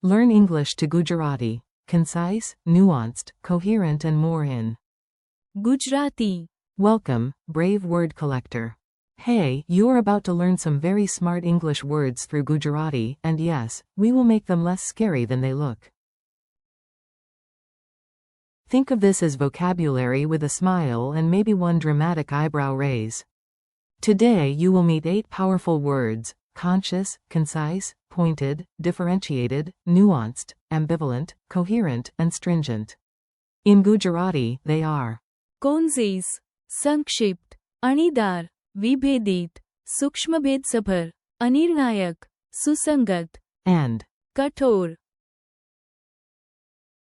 Learn English to Gujarati. Concise, nuanced, coherent and more in Gujarati. Welcome, brave word collector. Hey, you're about to learn some very smart English words through Gujarati, and yes, we will make them less scary than they look. Think of this as vocabulary with a smile and maybe one dramatic eyebrow raise. Today you will meet 8 powerful words: conscious, concise, pointed, differentiated, nuanced, ambivalent, coherent, and stringent. In Gujarati, they are Concise, संक्षिप्त, अणीदार, विभेदित, सूक्ष्मभेदसभर, अनिर्णायक, सुसंगत, and कठोर.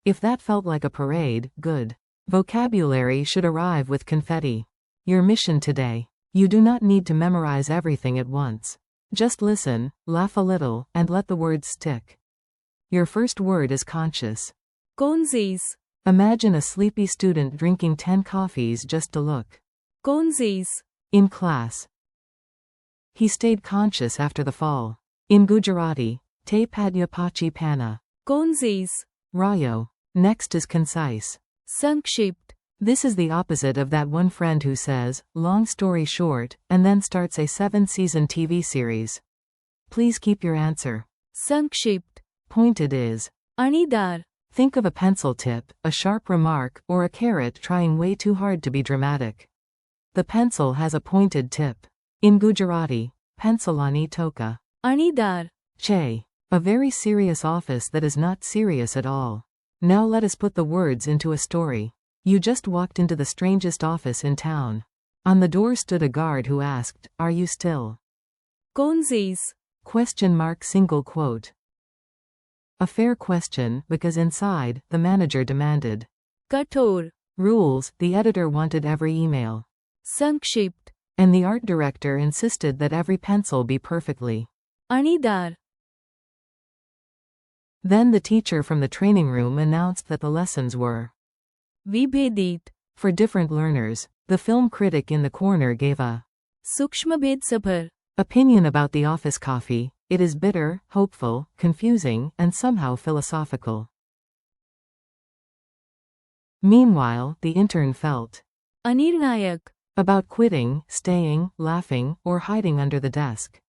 If that felt like a parade, good. Vocabulary should arrive with confetti. Your mission today. You do not need to memorize everything at once. Just listen, laugh a little, and let the words stick. Your first word is conscious. Concise, Imagine a sleepy student drinking 10 coffees just to look concise, in class. He stayed conscious after the fall. In Gujarati, te padya pachi pana. concise, Rayo. Next is concise. संक्षिप्त, This is the opposite of that one friend who says, long story short, and then starts a 7-season TV series. Please keep your answer. संक्षिप्त, Pointed is अणीदार, think of a pencil tip, a sharp remark, or a carrot trying way too hard to be dramatic. The pencil has a pointed tip. In Gujarati, pencilani toka. अणीदार, Che. A very serious office that is not serious at all. Now let us put the words into a story. You just walked into the strangest office in town. On the door stood a guard who asked, "Are you still?" concise, Question mark single quote. A fair question, because inside, the manager demanded कठोर, rules. The editor wanted every email. संक्षिप्त, And the art director insisted that every pencil be perfectly. अणीदार, Then the teacher from the training room announced that the lessons were विभेदित, for different learners. The film critic in the corner gave a सूक्ष्मभेदसभर, opinion about the office coffee. It is bitter, hopeful, confusing, and somehow philosophical. Meanwhile, the intern felt अनिर्णायक, about quitting, staying, laughing, or hiding under the desk.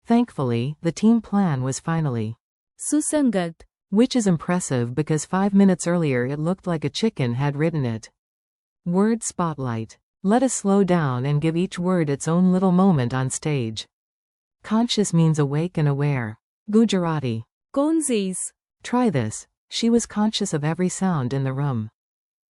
Thankfully, the team plan was finally सुसंगत, which is impressive because 5 minutes earlier it looked like a chicken had written it. Word spotlight. Let us slow down and give each word its own little moment on stage. Conscious means awake and aware. Gujarati. concise, Try this. She was conscious of every sound in the room.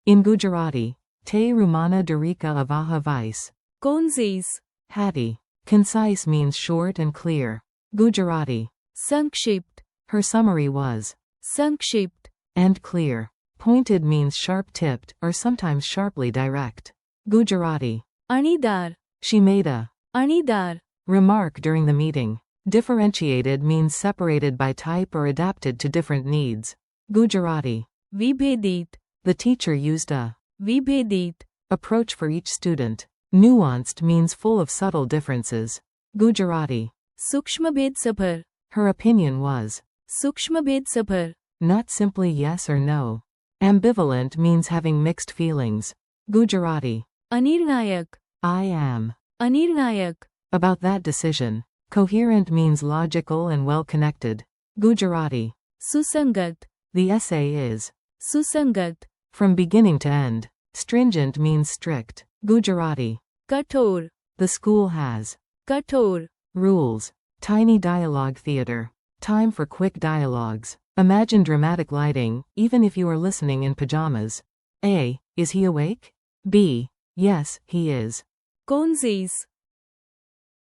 In Gujarati, te rumana darika avaha vice. concise, Hattie. Concise means short and clear. Gujarati. संक्षिप्त, Her summary was संक्षिप्त, and clear. Pointed means sharp-tipped, or sometimes sharply direct. Gujarati. अणीदार, She made a अणीदार, remark during the meeting. Differentiated means separated by type or adapted to different needs. Gujarati. विभेदित, The teacher used a विभेदित, approach for each student. Nuanced means full of subtle differences. Gujarati. सूक्ष्मभेदसभर, Her opinion was सूक्ष्मभेदसभर, not simply yes or no. Ambivalent means having mixed feelings. Gujarati. अनिर्णायक, I am अनिर्णायक, about that decision. Coherent means logical and well-connected. Gujarati. सुसंगत, The essay is सुसंगत, from beginning to end. Stringent means strict. Gujarati. कठोर, The school has कठोर, rules. Tiny dialogue theater. Time for quick dialogues. Imagine dramatic lighting, even if you are listening in pajamas. A. Is he awake? B. Yes, he is. concise,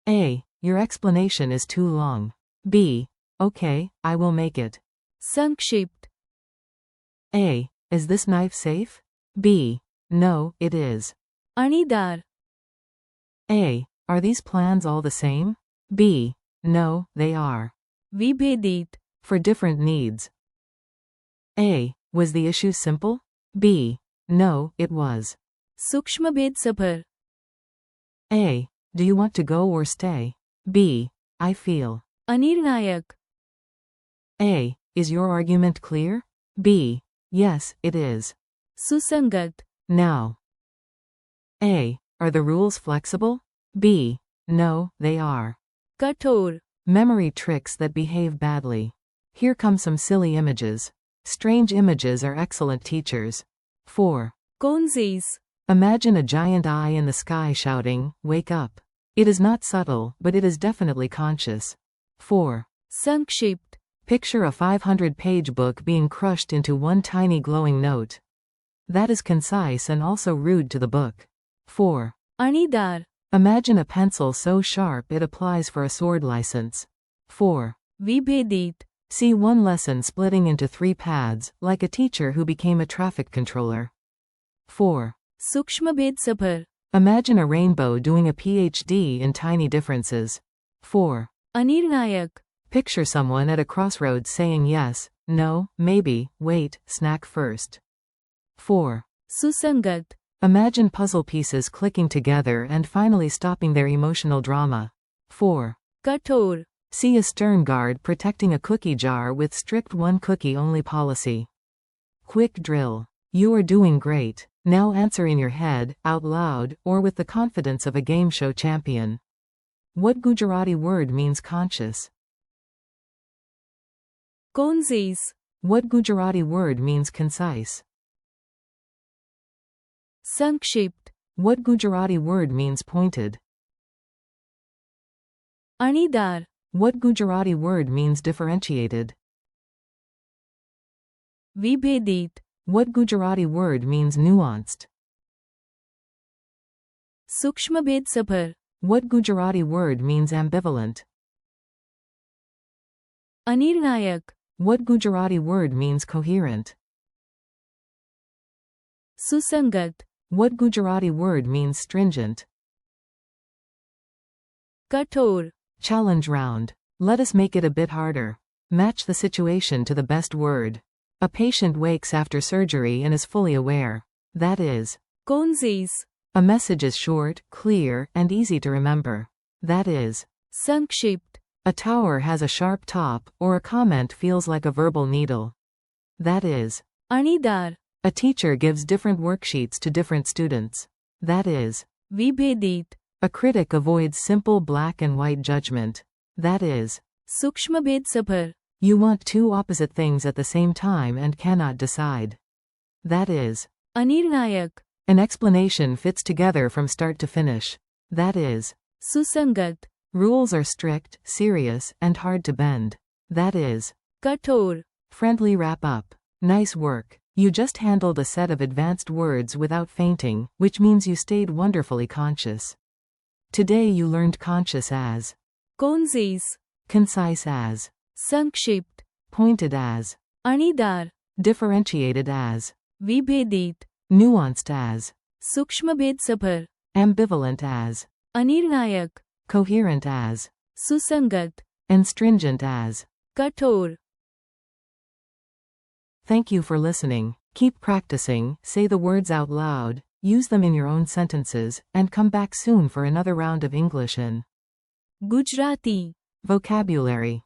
A. Your explanation is too long. B. Okay, I will make it. संक्षिप्त, A. Is this knife safe? B. No, it is. अणीदार, A. Are these plans all the same? B. No, they are. विभेदित, For different needs. A. Was the issue simple? B. No, it was. सूक्ष्मभेदसभर, A. Do you want to go or stay? B. I feel. अनिर्णायक, A. Is your argument clear? B. Yes, it is. सुसंगत, Now. A. Are the rules flexible? B. No, they are. कठोर, Memory tricks that behave badly. Here come some silly images. Strange images are excellent teachers. 4. कोनसीज, Imagine a giant eye in the sky shouting, "Wake up." It is not subtle, but it is definitely conscious. 4. संक्षिप्त, Picture a 500-page book being crushed into one tiny glowing note. That is concise and also rude to the book. 4. अणीदार, Imagine a pencil so sharp it applies for a sword license. 4. विभेदित, See one lesson splitting into 3 paths, like a teacher who became a traffic controller. 4. सूक्ष्मभेद suffer, Imagine a rainbow doing a PhD in tiny differences. 4. अनिर्णायक, Picture someone at a crossroads saying yes, no, maybe, wait, snack first. 4. सुसंगत, Imagine puzzle pieces clicking together and finally stopping their emotional drama. 4. कठोर, See a stern guard protecting a cookie jar with strict one cookie only policy. Quick drill. You are doing great. Now answer in your head, out loud, or with the confidence of a game show champion. What Gujarati word means conscious? कोनसीज, What Gujarati word means concise? संक्षिप्त, What Gujarati word means pointed? अणीदार, What Gujarati word means differentiated? विभेदित, What Gujarati word means nuanced? सूक्ष्मभेद suffer, What Gujarati word means ambivalent? अनिर्णायक, What Gujarati word means coherent? सुसंगत, What Gujarati word means stringent? कठोर, Challenge round. Let us make it a bit harder. Match the situation to the best word. A patient wakes after surgery and is fully aware. That is. कोनसीज, A message is short, clear, and easy to remember. That is. संक्षिप्त, A tower has a sharp top, or a comment feels like a verbal needle. That is. अणीदार, A teacher gives different worksheets to different students. That is. विभेदित, A critic avoids simple black and white judgment. That is. सूक्ष्मभेद suffer, You want 2 opposite things at the same time and cannot decide. That is. अनिर्णायक, An explanation fits together from start to finish. That is. सुसंगत, Rules are strict, serious, and hard to bend. That is. कठोर, Friendly wrap up. Nice work. You just handled a set of advanced words without fainting, which means you stayed wonderfully conscious. Today you learned conscious as. कोनसीज, Concise as. संक्षिप्त, Pointed as. अणीदार, Differentiated as. विभेदित, Nuanced as. सूक्ष्मभेद सफर, Ambivalent as. अनिर्णायक, Coherent as. सुसंगत, And stringent as. कठोर. Thank you for listening. Keep practicing, say the words out loud, use them in your own sentences, and come back soon for another round of English and Gujarati vocabulary.